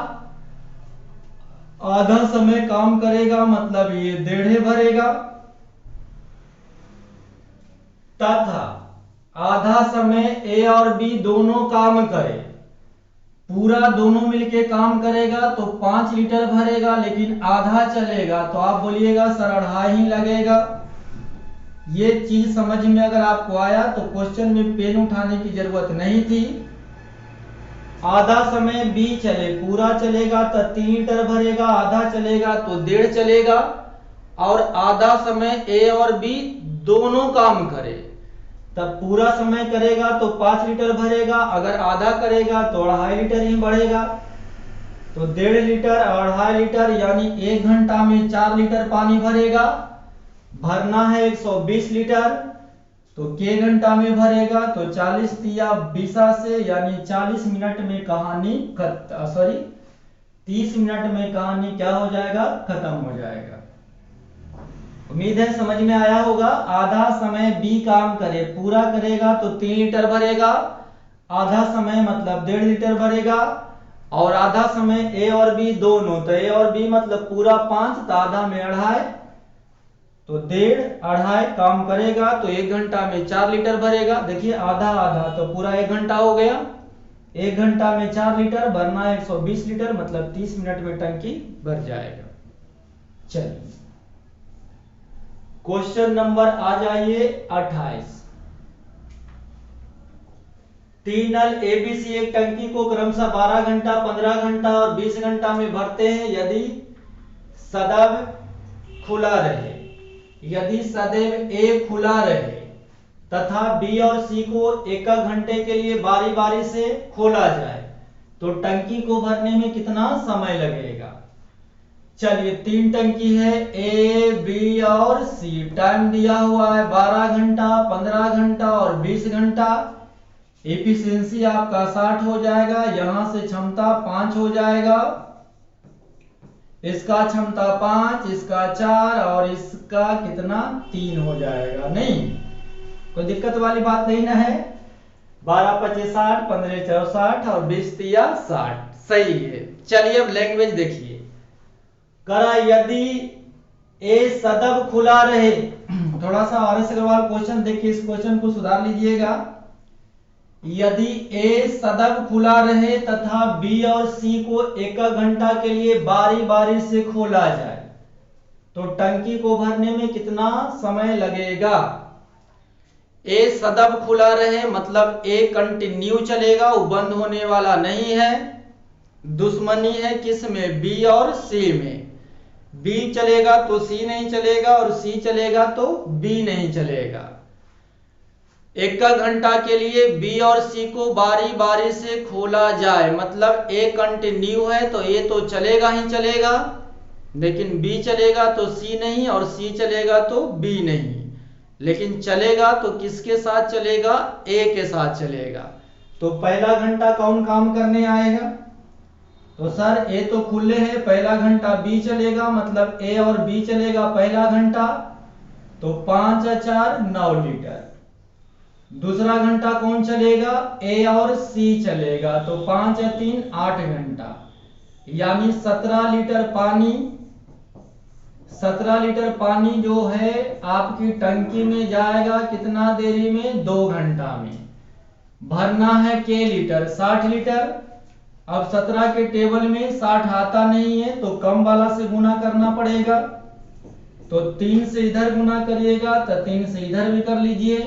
आधा समय काम करेगा मतलब ये 1.5 भरेगा, तथा आधा समय ए और बी दोनों काम करे, पूरा दोनों मिलके काम करेगा तो 5 लीटर भरेगा, लेकिन आधा चलेगा तो आप बोलिएगा सर 2.5 ही लगेगा। ये चीज समझ में अगर आपको आया तो क्वेश्चन में पेन उठाने की जरूरत नहीं थी। आधा समय बी चले, पूरा चलेगा तो 3 लीटर भरेगा, आधा चलेगा तो 1.5 चलेगा, और आधा समय ए और बी दोनों काम करे, तब पूरा समय करेगा तो 5 लीटर भरेगा, अगर आधा करेगा तो 2.5 लीटर ही बढ़ेगा। तो 1.5 लीटर और 2.5 लीटर यानी 1 घंटा में 4 लीटर पानी भरेगा। भरना है 120 लीटर, तो के घंटा में भरेगा तो 40 तिया 20 से यानी 40 मिनट में कहानी 30 मिनट में कहानी क्या हो जाएगा, खत्म हो जाएगा। उम्मीद है समझ में आया होगा। आधा समय बी काम करे, पूरा करेगा तो 3 लीटर भरेगा, आधा समय मतलब 1.5 लीटर भरेगा, और आधा समय ए और बी दोनों, तो ए और बी मतलब पूरा 5 तो आधा में 2.5, तो 1.5 काम करेगा तो 1 घंटा में 4 लीटर भरेगा। देखिए आधा आधा तो पूरा 1 घंटा हो गया, 1 घंटा में 4 लीटर भरना है 120 लीटर मतलब 30 मिनट में टंकी भर जाएगा। चलिए क्वेश्चन नंबर आ जाइए 28। 3 नल एबीसी एक टंकी को क्रमशः 12 घंटा, 15 घंटा और 20 घंटा में भरते हैं यदि सदैव खुला रहे, यदि सदैव ए खुला रहे तथा बी और सी को 1 घंटे के लिए बारी बारी से खोला जाए तो टंकी को भरने में कितना समय लगेगा। चलिए 3 टंकी है, ए बी और सी, टाइम दिया हुआ है 12 घंटा, 15 घंटा और 20 घंटा। एफिशिएंसी आपका 60 हो जाएगा, यहां से क्षमता 5 हो जाएगा, इसका क्षमता 5, इसका 4 और इसका कितना 3 हो जाएगा। नहीं कोई दिक्कत वाली बात नहीं ना है। 12 25 60, 15 64 और 20 तिया 60, सही है। चलिए अब लैंग्वेज देखिए, करा यदि ए सदैव खुला रहे, थोड़ा सा आर एस अग्रवाल क्वेश्चन देखिए, इस क्वेश्चन को सुधार लीजिएगा। यदि ए सदैव खुला रहे तथा बी और सी को 1 घंटा के लिए बारी बारी से खोला जाए तो टंकी को भरने में कितना समय लगेगा। ए सदैव खुला रहे मतलब ए कंटिन्यू चलेगा, वो बंद होने वाला नहीं है। दुश्मनी है किस में, बी और सी में। बी चलेगा तो सी नहीं चलेगा और सी चलेगा तो बी नहीं चलेगा। 1 घंटा के लिए बी और सी को बारी बारी से खोला जाए मतलब ए कंटिन्यू है तो ए तो चलेगा ही चलेगा, लेकिन बी चलेगा तो सी नहीं और सी चलेगा तो बी नहीं। लेकिन चलेगा तो किसके साथ चलेगा, ए के साथ चलेगा। तो पहला घंटा कौन काम करने आएगा, तो सर ए तो खुले हैं, पहला घंटा बी चलेगा मतलब ए और बी चलेगा पहला घंटा, तो 5 और 4 9 लीटर। दूसरा घंटा कौन चलेगा, ए और सी चलेगा, तो 5 और 3 8 घंटा, यानी 17 लीटर पानी। 17 लीटर पानी जो है आपकी टंकी में जाएगा कितना देरी में, 2 घंटा में। भरना है के लीटर, 60 लीटर। अब 17 के टेबल में 60 आता नहीं है तो कम वाला से गुना करना पड़ेगा, तो 3 से इधर गुना करिएगा तो 3 से इधर भी कर लीजिए,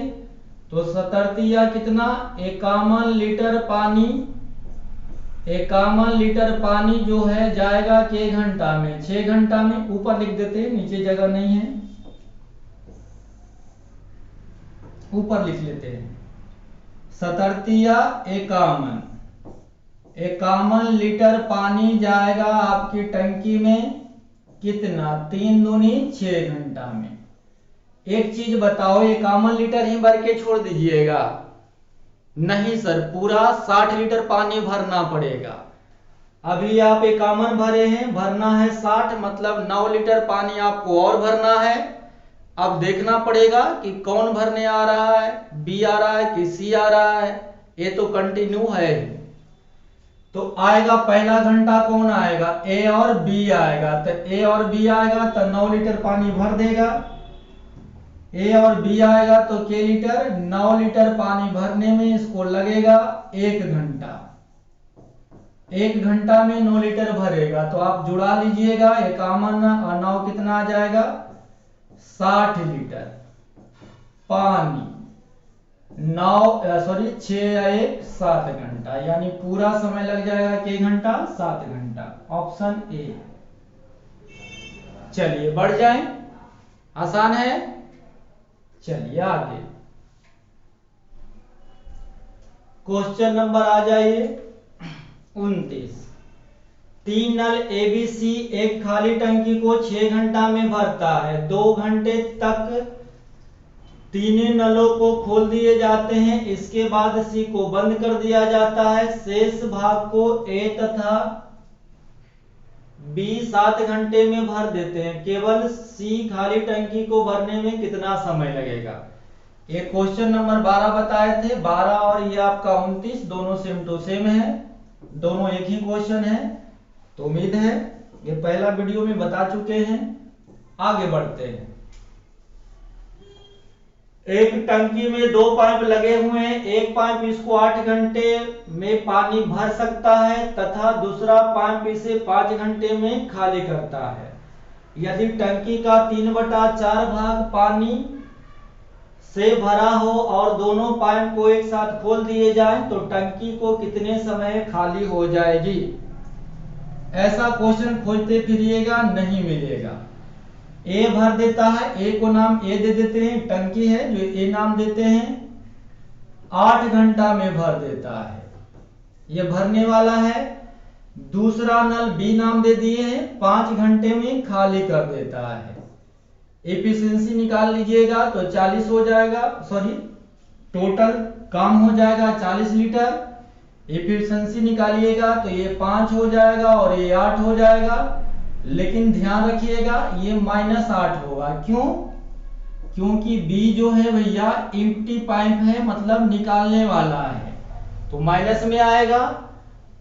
तो 77 या कितना 51 लीटर पानी। 51 लीटर पानी जो है जाएगा के घंटा में, 6 घंटा में। ऊपर लिख देते हैं, नीचे जगह नहीं है, ऊपर लिख लेते हैं। 77 या 51 51 लीटर पानी जाएगा आपकी टंकी में, कितना? 3 दूनी 6 घंटा में। एक चीज बताओ, 51 लीटर ही भर के छोड़ दीजिएगा? नहीं सर, पूरा 60 लीटर पानी भरना पड़ेगा। अभी आप 51 भरे हैं, भरना है 60, मतलब 9 लीटर पानी आपको और भरना है। अब देखना पड़ेगा कि कौन भरने आ रहा है, बी आ रहा है कि सी आ रहा है। ये तो कंटिन्यू है, तो आएगा पहला घंटा कौन आएगा? ए और बी आएगा। तो ए और बी आएगा तो 9 लीटर पानी भर देगा। ए और बी आएगा तो के लीटर? 9 लीटर पानी भरने में इसको लगेगा 1 घंटा। 1 घंटा में 9 लीटर भरेगा, तो आप जुड़ा लीजिएगा। 51 और 9 कितना आ जाएगा? 60 लीटर पानी। 6 या 1 7 घंटा, यानी पूरा समय लग जाएगा कि घंटा? 7 घंटा। Option A. चलिए बढ़ जाए, आसान है। चलिए आगे क्वेश्चन नंबर आ जाइए 29। 3 नल एबीसी एक खाली टंकी को 6 घंटा में भरता है। 2 घंटे तक तीनों नलों को खोल दिए जाते हैं, इसके बाद सी को बंद कर दिया जाता है। शेष भाग को ए तथा बी 7 घंटे में भर देते हैं। केवल सी खाली टंकी को भरने में कितना समय लगेगा? ये क्वेश्चन नंबर 12 बताए थे। 12 और ये आपका 29 दोनों सेम टू सेम है, दोनों एक ही क्वेश्चन है। तो उम्मीद है ये पहला वीडियो में बता चुके हैं। आगे बढ़ते हैं। एक टंकी में 2 पाइप लगे हुए हैं। एक पाइप इसको 8 घंटे में पानी भर सकता है तथा दूसरा पाइप इसे 5 घंटे में खाली करता है। यदि टंकी का 3/4 भाग पानी से भरा हो और दोनों पाइप को एक साथ खोल दिए जाएं, तो टंकी को कितने समय में खाली हो जाएगी? ऐसा क्वेश्चन खोजते फिरिएगा, नहीं मिलेगा। ए भर देता है, ए को नाम ए दे देते हैं, टंकी है जो ए नाम देते हैं। 8 घंटा में भर देता है, ये भरने वाला है। दूसरा नल बी नाम दे दिए हैं, 5 घंटे में खाली कर देता है। एफिशिएंसी निकाल लीजिएगा तो 40 हो जाएगा, सॉरी टोटल काम हो जाएगा 40 लीटर। एफिशिएंसी निकालिएगा तो ये 5 हो जाएगा और ये 8 हो जाएगा। लेकिन ध्यान रखिएगा ये -8 होगा। क्यों? क्योंकि बी जो है भैया एम्प्टी पाइप है, मतलब निकालने वाला है, तो माइनस में आएगा।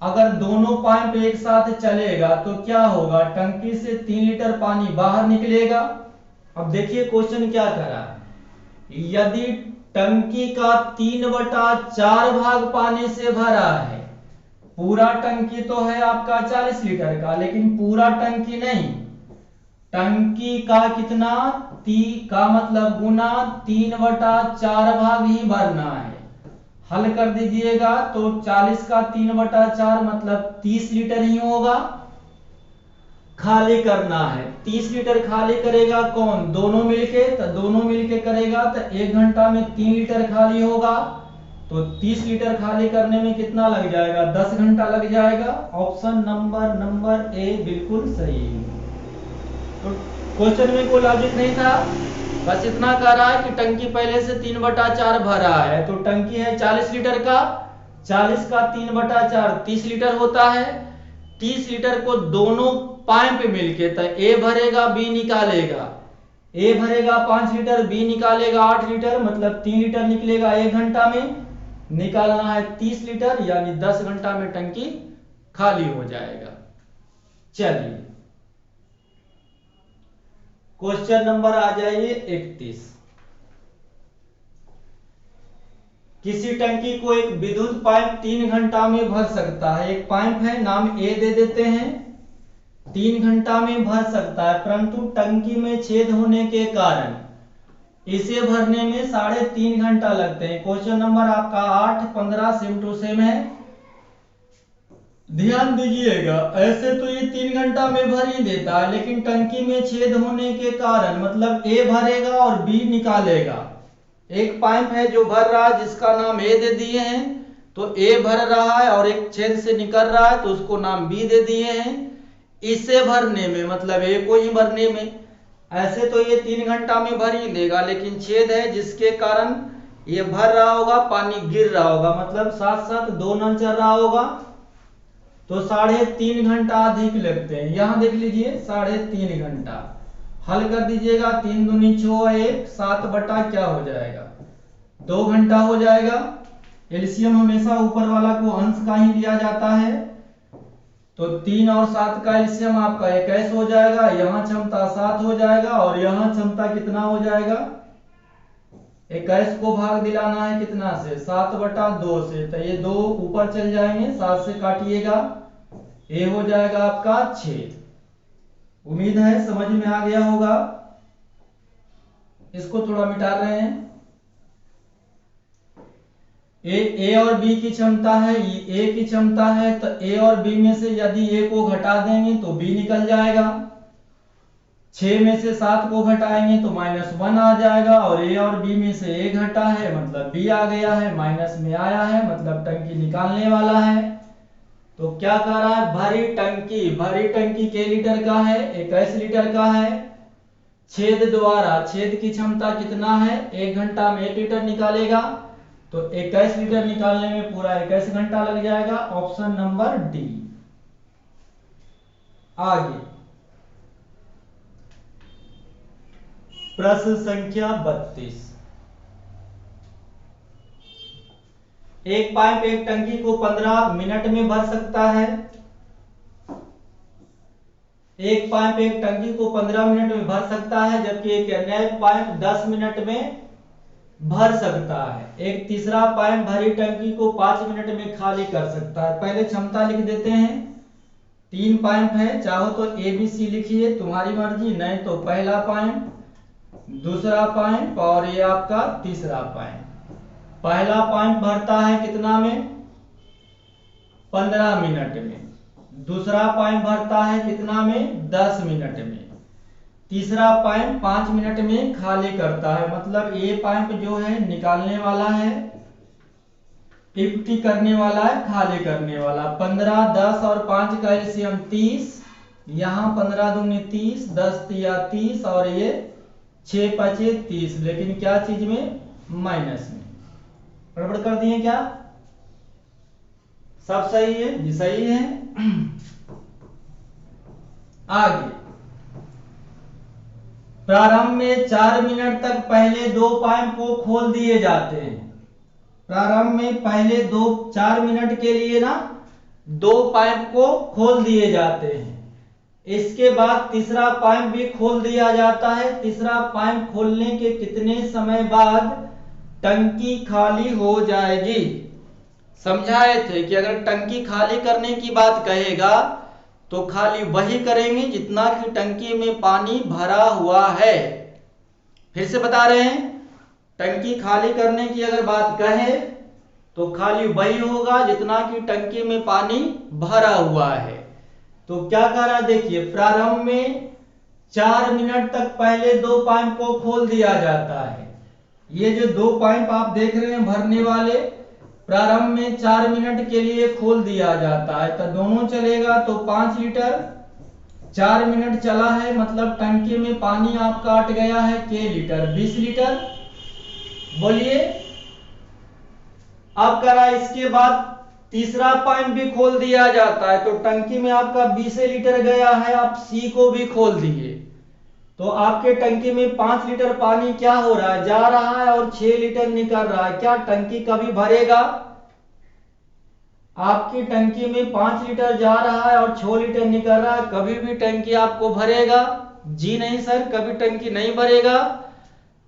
अगर दोनों पाइप एक साथ चलेगा तो क्या होगा? टंकी से 3 लीटर पानी बाहर निकलेगा। अब देखिए क्वेश्चन क्या करा। यदि टंकी का 3/4 भाग पानी से भरा है, पूरा टंकी तो है आपका 40 लीटर का, लेकिन पूरा टंकी नहीं, टंकी का कितना? का मतलब गुना 3/4 भाग ही भरना है। हल कर दीजिएगा तो 40 का 3/4 मतलब 30 लीटर ही होगा। खाली करना है 30 लीटर। खाली करेगा कौन? दोनों मिलके। तो दोनों मिलके करेगा तो 1 घंटा में 3 लीटर खाली होगा। तो 30 लीटर खाली करने में कितना लग जाएगा? 10 घंटा लग जाएगा। ऑप्शन नंबर ए बिल्कुल सही। तो क्वेश्चन में कोई लॉजिक नहीं था, बस इतना कह रहा है कि टंकी पहले से 3/4 भरा है। तो टंकी है 40 लीटर का, 40 का 3/4 30 लीटर होता है। 30 लीटर को दोनों पाइप मिलके, तो ए भरेगा बी निकालेगा। ए भरेगा 5 लीटर, बी निकालेगा 8 लीटर, मतलब 3 लीटर निकलेगा 1 घंटा में। निकालना है 30 लीटर, यानी 10 घंटा में टंकी खाली हो जाएगा। चलिए क्वेश्चन नंबर आ जाइए 31। किसी टंकी को एक विद्युत पाइप 3 घंटा में भर सकता है। एक पाइप है, नाम ए दे देते हैं, 3 घंटा में भर सकता है, परंतु टंकी में छेद होने के कारण इसे भरने में 3.5 घंटा लगते हैं। क्वेश्चन नंबर आपका 8, 15 सेम टू सेम है। ध्यान दीजिएगा, ऐसे तो ये 3 घंटा में भर ही देता है, लेकिन टंकी में छेद होने के कारण मतलब ए भरेगा और बी निकालेगा। एक पाइप है जो भर रहा है, जिसका नाम ए दे दिए हैं, तो ए भर रहा है और एक छेद से निकल रहा है तो उसको नाम बी दे दिए हैं। इसे भरने में मतलब ए को ही भरने में, ऐसे तो ये 3 घंटा में भर ही देगा, लेकिन छेद है जिसके कारण ये भर रहा होगा, पानी गिर रहा होगा, मतलब साथ साथ 2 नल चल रहा होगा, तो 3.5 घंटा अधिक लगते हैं। यहां देख लीजिए 3.5 घंटा। हल कर दीजिएगा, 3 दूनी 6, 1 7 बटा क्या हो जाएगा 2 घंटा हो जाएगा। एलसीएम हमेशा ऊपर वाला को अंश का ही लिया जाता है, तो 3 और 7 का एलसीएम आपका 21 हो जाएगा। यहाँ क्षमता 7 हो जाएगा और यहाँ क्षमता कितना हो जाएगा 21 को भाग दिलाना है कितना से 7 बटा 2 से, तो ये 2 ऊपर चल जाएंगे, 7 से काटिएगा, ए हो जाएगा आपका 6। उम्मीद है समझ में आ गया होगा। इसको थोड़ा मिटा रहे हैं। ए और बी की क्षमता है, ए की क्षमता है, तो ए और बी में से यदि ए को घटा देंगे तो बी निकल जाएगा। 6 में से 7 को घटाएंगे तो -1 आ जाएगा, और ए और बी में से ए घटा है मतलब बी आ गया है, माइनस में आया है मतलब टंकी निकालने वाला है। तो क्या कह रहा है, भरी टंकी के लीटर का है 21 लीटर का है। छेद द्वारा, छेद की क्षमता कितना है 1 घंटा में 1 लीटर निकालेगा, तो 21 लीटर निकालने में पूरा 21 घंटा लग जाएगा। Option number D. आगे प्रश्न संख्या 32। एक पाइप एक टंकी को 15 मिनट में भर सकता है। एक पाइप एक टंकी को 15 मिनट में भर सकता है, जबकि एक अन्य पाइप 10 मिनट में भर सकता है। एक तीसरा पाइप भरी टंकी को 5 मिनट में खाली कर सकता है। पहले क्षमता लिख देते हैं। 3 पाइप है, चाहो तो ए बी सी लिखिए, तुम्हारी मर्जी, नहीं तो पहला पाइप, दूसरा पाइप और ये आपका तीसरा पाइप। पहला पाइप भरता है कितना में 15 मिनट में, दूसरा पाइप भरता है कितना में 10 मिनट में, तीसरा पाइप 5 मिनट में खाली करता है। मतलब ये पाइप जो है निकालने वाला है, इफ्टी करने वाला है, खाली करने वाला। 15, 10 और 5 का एलसीएम 30, यहाँ 15 दूनी 30, 10 तिया 30 और ये 6 5 30, लेकिन क्या चीज में माइनस में। गड़बड़ कर दिए क्या? सब सही है जी, सही है। आगे प्रारंभ में 4 मिनट तक पहले 2 पाइप को खोल दिए जाते हैं। प्रारंभ में पहले 4 मिनट के लिए ना 2 पाइप को खोल दिए जाते हैं। इसके बाद तीसरा पाइप भी खोल दिया जाता है। तीसरा पाइप खोलने के कितने समय बाद टंकी खाली हो जाएगी? समझाए थे कि अगर टंकी खाली करने की बात कहेगा तो खाली वही करेंगे जितना कि टंकी में पानी भरा हुआ है। फिर से बता रहे हैं, टंकी खाली करने की अगर बात कहे तो खाली वही होगा जितना कि टंकी में पानी भरा हुआ है। तो क्या कर रहा है देखिए, प्रारंभ में 4 मिनट तक पहले 2 पाइप को खोल दिया जाता है। ये जो 2 पाइप आप देख रहे हैं भरने वाले, प्रारंभ में 4 मिनट के लिए खोल दिया जाता है, तो दोनों चलेगा तो 5 लीटर। 4 मिनट चला है मतलब टंकी में पानी आपका अट गया है के लीटर, 20 लीटर। बोलिए अब करा, इसके बाद तीसरा पाइप भी खोल दिया जाता है, तो टंकी में आपका 20 लीटर गया है, आप सी को भी खोल दिए, तो आपके टंकी में 5 लीटर पानी क्या हो रहा है, जा रहा है और 6 लीटर निकल रहा है। क्या टंकी कभी भरेगा? आपकी टंकी में 5 लीटर जा रहा है और 6 लीटर निकल रहा है, कभी भी टंकी आपको भरेगा? जी नहीं सर, कभी टंकी नहीं भरेगा,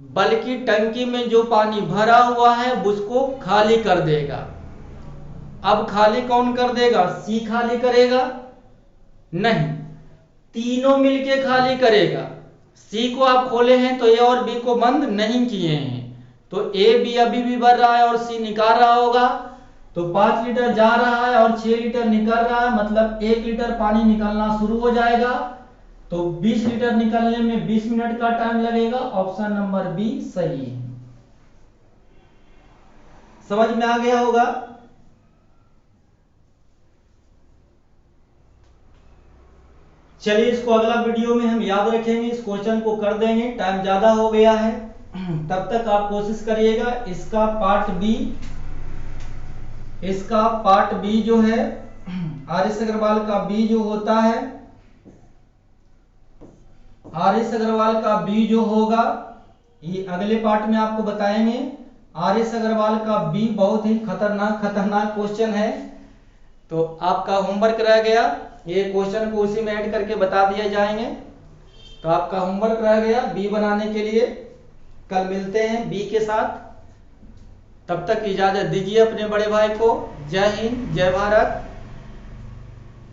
बल्कि टंकी में जो पानी भरा हुआ है उसको खाली कर देगा। अब खाली कौन कर देगा? सी खाली करेगा? नहीं, तीनों मिलके खाली करेगा। सी को आप खोले हैं तो ए और बी को बंद नहीं किए हैं, तो ए बी अभी भी भर रहा है और सी निकाल रहा होगा, तो 5 लीटर जा रहा है और 6 लीटर निकल रहा है, मतलब 1 लीटर पानी निकलना शुरू हो जाएगा। तो 20 लीटर निकलने में 20 मिनट का टाइम लगेगा। ऑप्शन नंबर बी सही है। समझ में आ गया होगा। चलिए इसको अगला वीडियो में हम याद रखेंगे, इस क्वेश्चन को कर देंगे, टाइम ज्यादा हो गया है। तब तक आप कोशिश करिएगा इसका पार्ट बी जो है आर एस अग्रवाल का बी जो होता है, आर एस अग्रवाल का बी जो होगा ये अगले पार्ट में आपको बताएंगे। आर एस अग्रवाल का बी बहुत ही खतरनाक क्वेश्चन है। तो आपका होमवर्क रह गया, ये क्वेश्चन को उसी में ऐड करके बता दिए जाएंगे। तो आपका होमवर्क रह गया बी बनाने के लिए। कल मिलते हैं बी के साथ, तब तक इजाजत दीजिए अपने बड़े भाई को। जय हिंद, जय भारत।